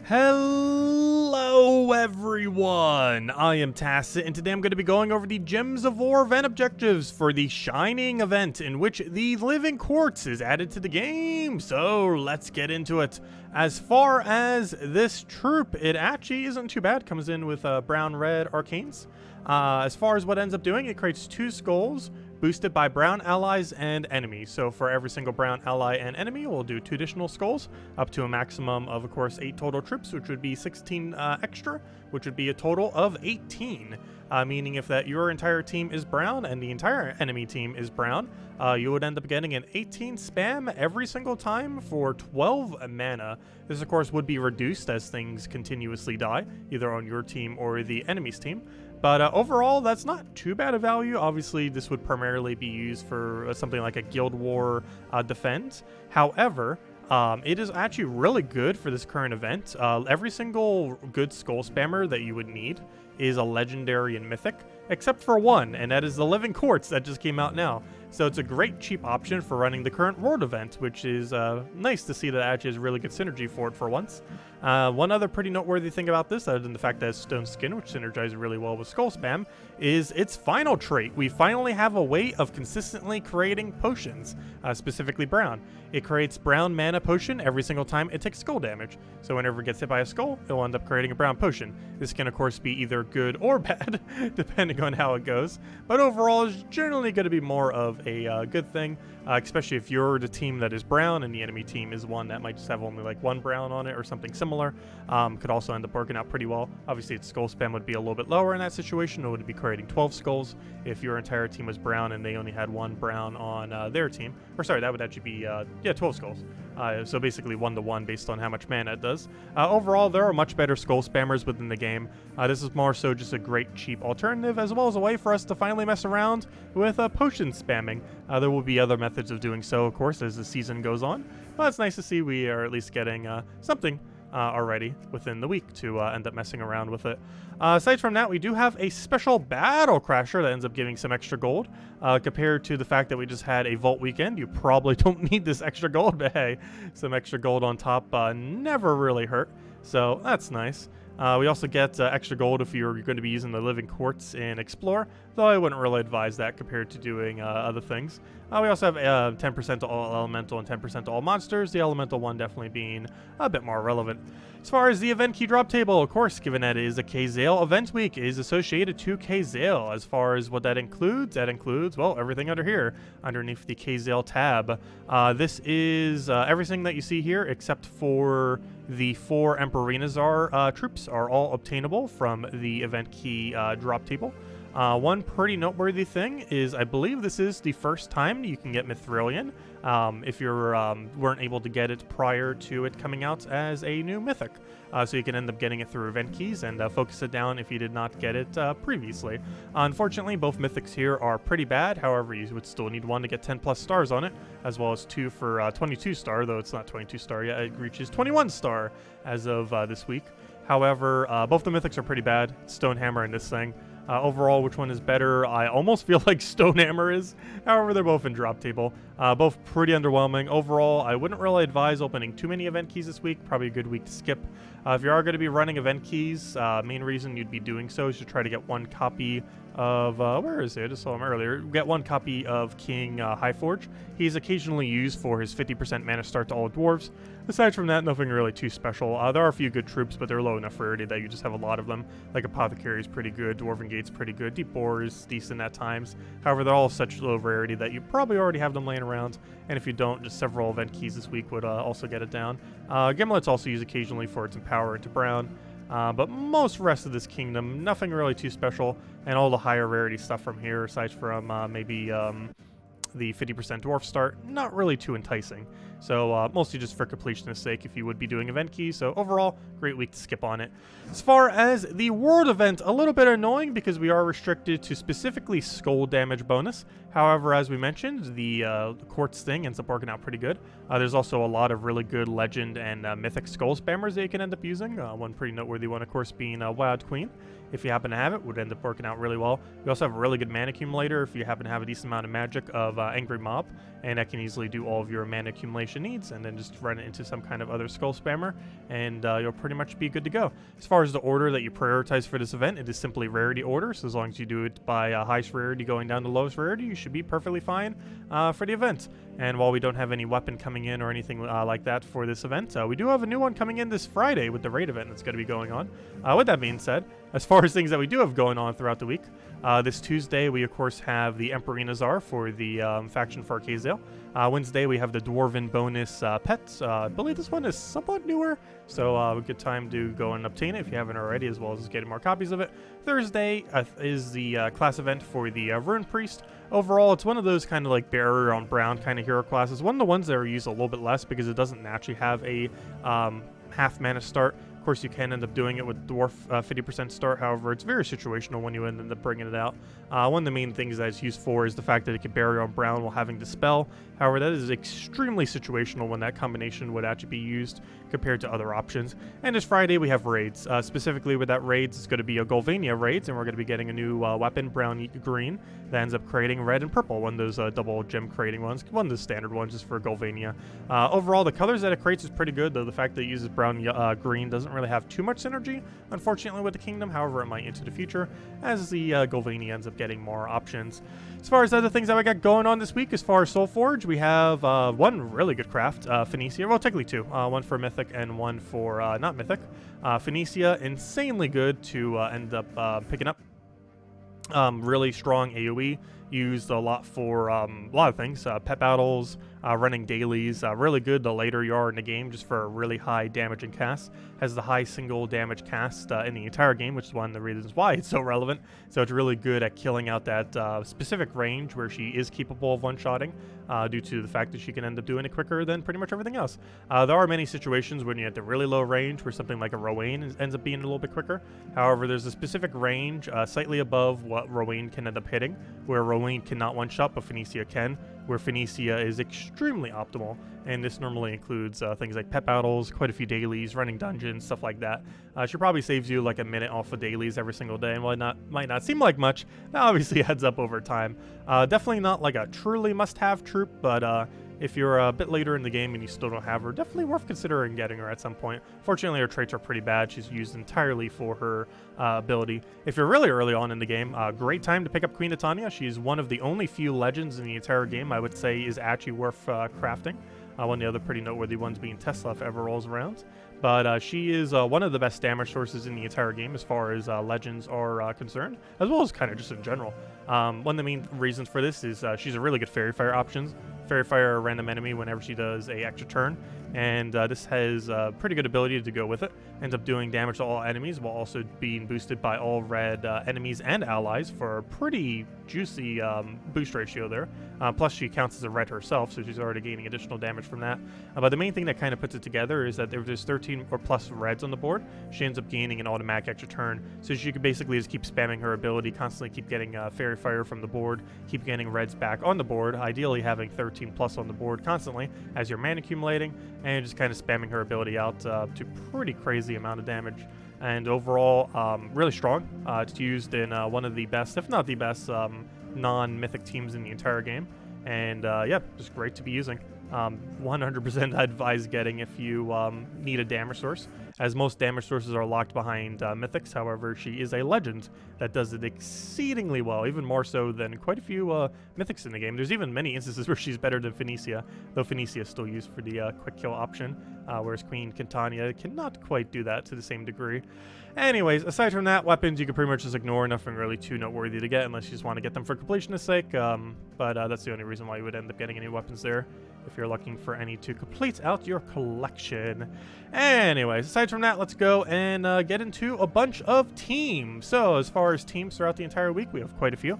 Hello everyone, I am Tacit, and today I'm going to be going over the Gems of War event objectives for the Shining event, in which the Living Quartz is added to the game. So let's get into it. As far as this troop, it actually isn't too bad. Comes in with brown-red arcanes. As far as what ends up doing, it creates 2 skulls, boosted by brown allies and enemies. So for every single brown ally and enemy, we'll do 2 additional skulls, up to a maximum of course, 8 total troops, which would be 16 extra, which would be a total of 18. Meaning if that your entire team is brown and the entire enemy team is brown, you would end up getting an 18 spam every single time for 12 mana. This of course would be reduced as things continuously die, either on your team or the enemy's team. But overall, that's not too bad a value. Obviously, this would primarily be used for something like a Guild War defense. However, it is actually really good for this current event. Every single good skull spammer that you would need is a legendary and mythic, except for one, and that is the Living Quartz that just came out now. So it's a great cheap option for running the current World event, which is nice to see that actually has really good synergy for it for once. One other pretty noteworthy thing about this, other than the fact that it's Stone Skin, which synergizes really well with Skull Spam, is its final trait. We finally have a way of consistently creating potions, specifically brown. It creates brown mana potion every single time it takes skull damage. So whenever it gets hit by a skull, it'll end up creating a brown potion. This can of course be either good or bad, depending on how it goes. But overall, it's generally going to be more of a good thing, especially if you're the team that is brown and the enemy team is one that might just have only like 1 brown on it or something similar. Could also end up working out pretty well. Obviously, its skull spam would be a little bit lower in that situation. It would be creating 12 skulls if your entire team was brown and they only had 1 brown on their team. Or sorry, that would actually be 12 skulls. So basically 1-to-1 based on how much mana it does. Overall, there are much better skull spammers within the game. This is more so just a great cheap alternative, as well as a way for us to finally mess around with potion spamming. There will be other methods of doing so, of course, as the season goes on. But it's nice to see we are at least getting something already within the week to end up messing around with it. Aside from that, we do have a special battle crasher that ends up giving some extra gold. Compared to the fact that we just had a vault weekend, you probably don't need this extra gold, but hey, some extra gold on top never really hurt. So that's nice. We also get extra gold if you're going to be using the Living Quartz in Explore, though I wouldn't really advise that compared to doing other things. We also have 10% to all elemental and 10% to all monsters, the elemental one definitely being a bit more relevant. As far as the event key drop table, of course, given that it is a Khaziel event week, is associated to Khaziel. As far as what that includes, well, everything under here, underneath the Khaziel tab. This is everything that you see here, except for the 4 Emperor troops are all obtainable from the event key drop table. One pretty noteworthy thing is I believe this is the first time you can get Mithrilian if you weren't able to get it prior to it coming out as a new mythic. So you can end up getting it through event keys and focus it down if you did not get it previously. Unfortunately, both mythics here are pretty bad. However, you would still need 1 to get 10 plus stars on it, as well as 2 for 22 star, though it's not 22 star yet. It reaches 21 star as of this week. However, both the mythics are pretty bad. Stonehammer and this thing. Overall, which one is better? I almost feel like Stonehammer is. However, they're both in drop table. Both pretty underwhelming. Overall, I wouldn't really advise opening too many event keys this week. Probably a good week to skip. If you are going to be running event keys, main reason you'd be doing so is to try to get 1 copy of, where is it? I just saw him earlier. Get 1 copy of King Highforge. He's occasionally used for his 50% mana start to all dwarves. Aside from that, nothing really too special. There are a few good troops, but they're low enough rarity that you just have a lot of them. Like Apothecary is pretty good, Dwarven Gate's pretty good, Deep Boar is decent at times. However, they're all such low rarity that you probably already have them laying around, and if you don't, just several event keys this week would also get it down. Gimlet's also used occasionally for its Empower into Brown. But most rest of this kingdom, nothing really too special, and all the higher rarity stuff from here, aside from maybe the 50% dwarf start, not really too enticing. So mostly just for completionist sake if you would be doing event keys. So overall, great week to skip on it. As far as the world event, a little bit annoying because we are restricted to specifically skull damage bonus. However, as we mentioned, the quartz thing ends up working out pretty good. There's also a lot of really good legend and mythic skull spammers that you can end up using. One pretty noteworthy one, of course, being Wild Queen. If you happen to have it, would end up working out really well. We also have a really good mana accumulator if you happen to have a decent amount of magic of Angry Mob, and that can easily do all of your mana accumulation combination needs, and then just run it into some kind of other skull spammer, and you'll pretty much be good to go. As far as the order that you prioritize for this event, it is simply rarity order, so as long as you do it by highest rarity going down to lowest rarity, you should be perfectly fine for the event. And while we don't have any weapon coming in or anything like that for this event, we do have a new one coming in this Friday with the raid event that's going to be going on. With that being said, as far as things that we do have going on throughout the week, this Tuesday we of course have the Emperor Czar for the faction for Khaziel. Wednesday we have the Dwarven bonus pets. I believe this one is somewhat newer, so a good time to go and obtain it if you haven't already, as well as getting more copies of it. Thursday is the class event for the Runepriest. Overall, it's one of those kind of like barrier on brown kind of hero classes. One of the ones that are used a little bit less because it doesn't naturally have a half mana start. Of course, you can end up doing it with Dwarf 50% start. However, it's very situational when you end up bringing it out. One of the main things that it's used for is the fact that it can barrier on brown while having Dispel. However, that is extremely situational when that combination would actually be used compared to other options. And this Friday, we have raids. Specifically with that raids, it's going to be a Ghulvania Raids, and we're going to be getting a new weapon, brown-green, that ends up creating red and purple. One of those double gem creating ones. One of the standard ones just for Ghulvania. Overall, the colors that it creates is pretty good, though the fact that it uses brown-green doesn't really have too much synergy, unfortunately, with the kingdom. However, it might into the future as the Ghulvania ends up getting more options. As far as other things that we got going on this week, as far as Soulforge, we have one really good craft, Phoenicia. Well, technically two. One for Mythic and one for not Mythic. Phoenicia, insanely good to end up picking up. Really strong AoE, used a lot for a lot of things, pet battles, running dailies, really good the later you are in the game just for a really high damage and cast. Has the high single damage cast in the entire game, which is one of the reasons why it's so relevant. So it's really good at killing out that specific range where she is capable of one-shotting due to the fact that she can end up doing it quicker than pretty much everything else. There are many situations when you're at the really low range where something like a Rowan ends up being a little bit quicker. However, there's a specific range slightly above what Rowan can end up hitting, where Rowan cannot one-shot, but Phoenicia can, where Phoenicia is extremely optimal, and this normally includes things like pet battles, quite a few dailies, running dungeons, stuff like that. She probably saves you like a minute off of dailies every single day, and while it might not seem like much, that obviously adds up over time. Definitely not like a truly must-have troop, but if you're a bit later in the game and you still don't have her, definitely worth considering getting her at some point. Fortunately, her traits are pretty bad. She's used entirely for her ability. If you're really early on in the game, great time to pick up Queen Titania. She's one of the only few legends in the entire game I would say is actually worth crafting. One of the other pretty noteworthy ones being Tesla if it ever rolls around. But she is one of the best damage sources in the entire game as far as legends are concerned, as well as kind of just in general. One of the main reasons for this is she's a really good Fairy Fire option. Fairy Fire a random enemy whenever she does a extra turn, and this has a pretty good ability to go with it. Ends up doing damage to all enemies while also being boosted by all red enemies and allies for a pretty juicy boost ratio there. Plus she counts as a red herself, so she's already gaining additional damage from that. But the main thing that kind of puts it together is that if there's 13 or plus reds on the board, she ends up gaining an automatic extra turn, so she could basically just keep spamming her ability, constantly keep getting Fairy Fire from the board, keep getting reds back on the board, ideally having 13 plus on the board constantly as your mana accumulating, and just kind of spamming her ability out to pretty crazy amount of damage. And overall, really strong. It's used in one of the best, if not the best, non-mythic teams in the entire game. And yeah, just great to be using. 100% advise getting if you need a damage source, as most damage sources are locked behind mythics. However, she is a legend that does it exceedingly well, even more so than quite a few mythics in the game. There's even many instances where she's better than Phoenicia, though Phoenicia is still used for the quick kill option, whereas Queen Titania cannot quite do that to the same degree. Anyways, aside from that, weapons you can pretty much just ignore. Nothing really too noteworthy to get unless you just want to get them for completionist sake, but that's the only reason why you would end up getting any weapons there, if you're looking for any to complete out your collection. Anyways, aside from that, let's go and get into a bunch of teams. So as far as teams throughout the entire week, we have quite a few.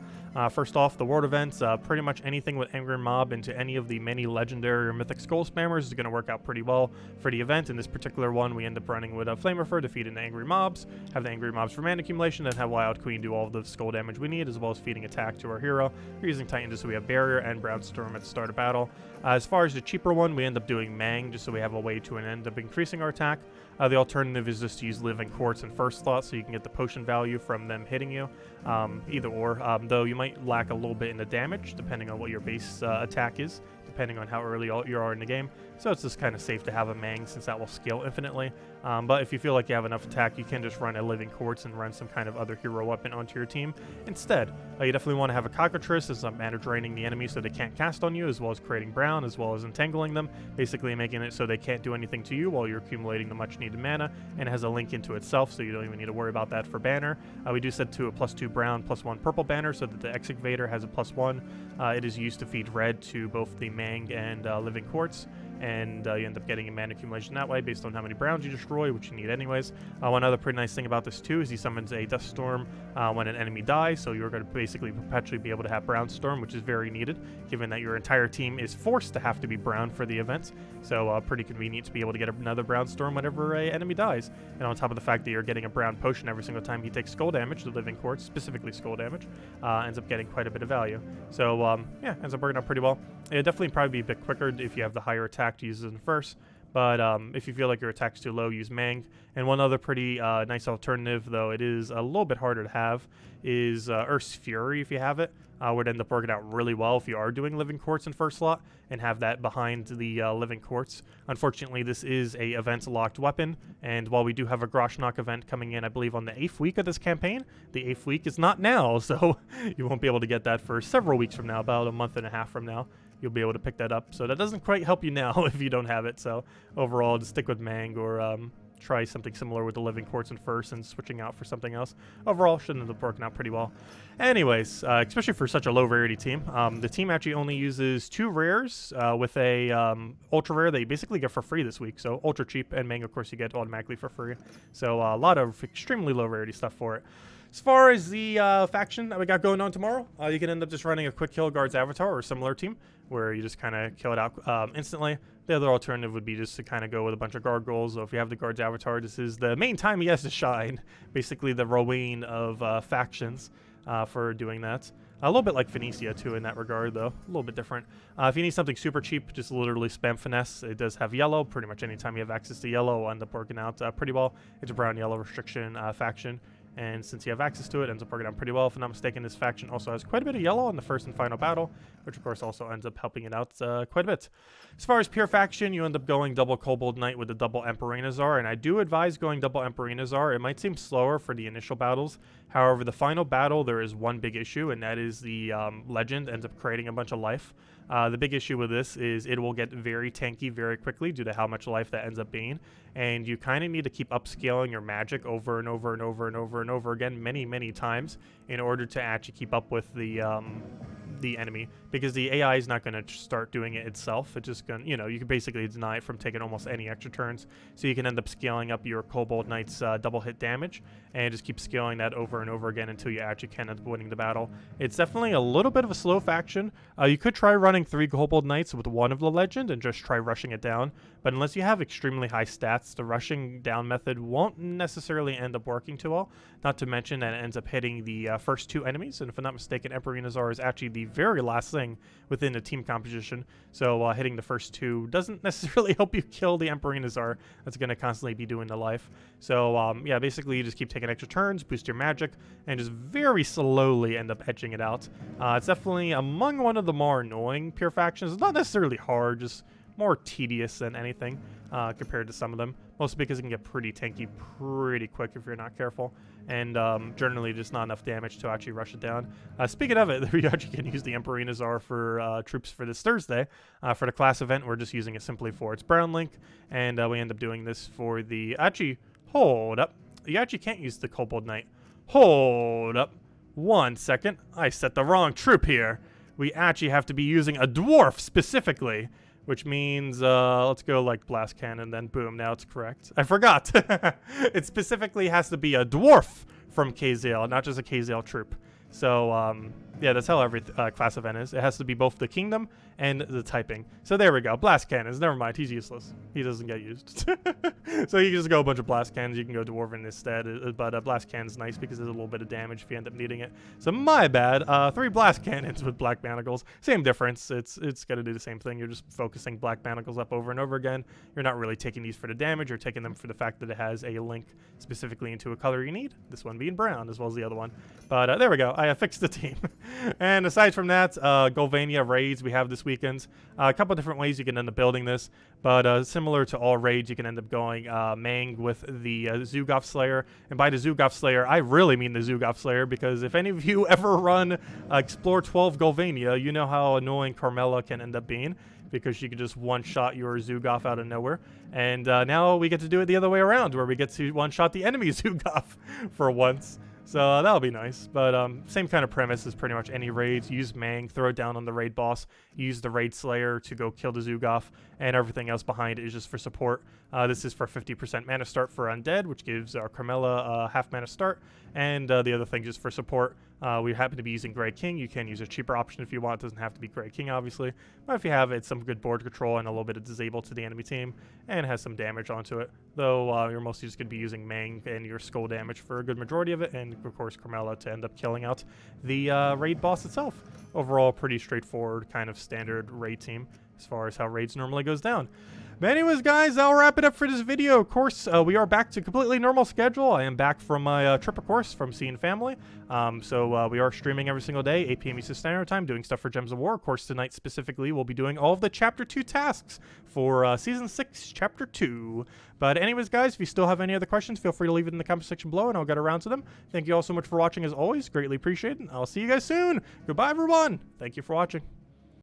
First off, the world events, pretty much anything with Angry Mob into any of the many legendary or mythic skull spammers is going to work out pretty well for the event. In this particular one, we end up running with a Flamer defeating the Angry Mobs, have the Angry Mobs for mana accumulation, and have Wild Queen do all of the skull damage we need, as well as feeding attack to our hero. We're using Titan just so we have Barrier and Brown Storm at the start of battle. As far as the cheaper one, we end up doing Mang just so we have a way to end up increasing our attack. The alternative is just to use Living Quartz in first slot so you can get the potion value from them hitting you. Either or, though you might lack a little bit in the damage depending on what your base attack is, depending on how early you are in the game. So it's just kind of safe to have a Mang, since that will scale infinitely. But if you feel like you have enough attack, you can just run a Living Quartz and run some kind of other hero weapon onto your team instead. You definitely want to have a Cockatrice, as mana draining the enemy so they can't cast on you, as well as creating brown, as well as entangling them, basically making it so they can't do anything to you while you're accumulating the much needed mana, and it has a link into itself, so you don't even need to worry about that for banner. We do set to a +2 brown, +1 purple banner, so that the Excavator has a +1. It is used to feed red to both the Mang and Living Quartz, and you end up getting a mana accumulation that way based on how many browns you destroy, which you need anyways. One other pretty nice thing about this too is he summons a Dust Storm when an enemy dies, so you're going to basically perpetually be able to have Brown Storm, which is very needed, given that your entire team is forced to have to be brown for the event. So pretty convenient to be able to get another Brown Storm whenever an enemy dies. And on top of the fact that you're getting a brown potion every single time he takes skull damage, the Living Quartz, specifically skull damage, ends up getting quite a bit of value. So yeah, ends up working out pretty well. It'd definitely probably be a bit quicker if you have the higher attack to use it in first. But if you feel like your attack's too low, use Mang. And one other pretty nice alternative, though it is a little bit harder to have, is Earth's Fury if you have it. Would end up working out really well if you are doing Living Quartz in first slot and have that behind the Living Quartz. Unfortunately, this is a event-locked weapon, and while we do have a Groshnock event coming in, I believe, on the 8th week of this campaign, the 8th week is not now, so you won't be able to get that for several weeks from now, about a month and a half from now. You'll be able to pick that up, so that doesn't quite help you now if you don't have it. So overall, just stick with Mang, or try something similar with the Living Quartz in first and switching out for something else. Overall, should end up working out pretty well. Anyways, especially for such a low rarity team, the team actually only uses 2 rares with a ultra rare that you basically get for free this week. So ultra cheap, and Mang, of course, you get automatically for free. So a lot of extremely low rarity stuff for it. As far as the faction that we got going on tomorrow, you can end up just running a quick kill guard's avatar or a similar team where you just kind of kill it out instantly. The other alternative would be just to kind of go with a bunch of gargoyles. So if you have the guard's avatar, this is the main time he has to shine. Basically the Rowan of factions for doing that. A little bit like Phoenicia too in that regard, though. A little bit different. If you need something super cheap, just literally spam Finesse. It does have yellow. Pretty much anytime you have access to yellow, will end up working out pretty well. It's a brown-yellow restriction faction. And since you have access to it, ends up working out pretty well. If I'm not mistaken, this faction also has quite a bit of yellow in the first and final battle, which of course also ends up helping it out quite a bit. As far as pure faction, you end up going double Kobold Knight with the double Emperor Nazar, and I do advise going double Emperor Nazar. It might seem slower for the initial battles. However, the final battle, there is one big issue, and that is the legend ends up creating a bunch of life. The big issue with this is it will get very tanky very quickly due to how much life that ends up being, and you kind of need to keep upscaling your magic over and over and over and over and over again many times in order to actually keep up with the enemy, because the AI is not going to start doing it itself. It's just going to, you can basically deny it from taking almost any extra turns, so you can end up scaling up your Kobold Knight's double hit damage and just keep scaling that over and over again until you actually can end up winning the battle. It's definitely a little bit of a slow faction. You could try running 3 Kobold Knights with one of the legend and just try rushing it down, but unless you have extremely high stats, the rushing down method won't necessarily end up working too well. Not to mention that it ends up hitting the first 2 enemies, and if I'm not mistaken, Emperor Nazar is actually the very last thing within the team composition, so hitting the first 2 doesn't necessarily help you kill the Emperor Nazar. That's going to constantly be doing the life. So yeah, basically you just keep taking extra turns, boost your magic, and just very slowly end up edging it out. It's definitely among one of the more annoying pure factions. It's not necessarily hard, just more tedious than anything compared to some of them, mostly because it can get pretty tanky pretty quick if you're not careful, and generally just not enough damage to actually rush it down. Speaking of it, we actually can use the Emperor Nazar for troops for this Thursday. For the class event, we're just using it simply for its brown link, and we end up doing this for the... Actually, hold up. You actually can't use the Kobold Knight. Hold up. 1 second. I set the wrong troop here. We actually have to be using a dwarf specifically, which means, let's go like Blast Cannon, then boom, now it's correct. I forgot. It specifically has to be a dwarf from Khaziel, not just a Khaziel troop. So, yeah, that's how every class event is. It has to be both the kingdom and the typing. So there we go. Blast Cannons. Never mind. He's useless. He doesn't get used. So you can just go a bunch of Blast Cannons. You can go Dwarven instead. But Blast Cannon's nice because there's a little bit of damage if you end up needing it. So my bad. 3 Blast Cannons with Black Manacles. Same difference. It's going to do the same thing. You're just focusing Black Manacles up over and over again. You're not really taking these for the damage. You're taking them for the fact that it has a link specifically into a color you need. This one being brown as well as the other one. But there we go. I fixed the team. And aside from that, Ghulvania Raids we have this weekend. A couple different ways you can end up building this, but similar to all raids, you can end up going Mang with the Zugoff Slayer. And by the Zugoff Slayer, I really mean the Zugoff Slayer, because if any of you ever run Explore 12 Ghulvania, you know how annoying Carmella can end up being, because she could just one-shot your Zugoff out of nowhere. And now we get to do it the other way around, where we get to one-shot the enemy Zugoff for once. So that'll be nice. But same kind of premise as pretty much any raids. Use Mang, throw it down on the raid boss, use the raid slayer to go kill the Zugoff, and everything else behind it is just for support. This is for 50% mana start for Undead, which gives our Carmella half mana start, and the other thing just for support. We happen to be using Grey King. You can use a cheaper option if you want. It doesn't have to be Grey King, obviously. But if you have it, it's some good board control and a little bit of disable to the enemy team, and has some damage onto it. Though you're mostly just going to be using Mang and your skull damage for a good majority of it, and of course Carmella to end up killing out the raid boss itself. Overall, pretty straightforward kind of standard raid team as far as how raids normally goes down. But anyways, guys, I'll wrap it up for this video. Of course, we are back to completely normal schedule. I am back from my trip, of course, from seeing family. So we are streaming every single day, 8 p.m. Eastern Standard Time, doing stuff for Gems of War. Of course, tonight specifically, we'll be doing all of the Chapter 2 tasks for Season 6, Chapter 2. But anyways, guys, if you still have any other questions, feel free to leave it in the comment section below, and I'll get around to them. Thank you all so much for watching, as always. Greatly appreciate it. I'll see you guys soon. Goodbye, everyone. Thank you for watching.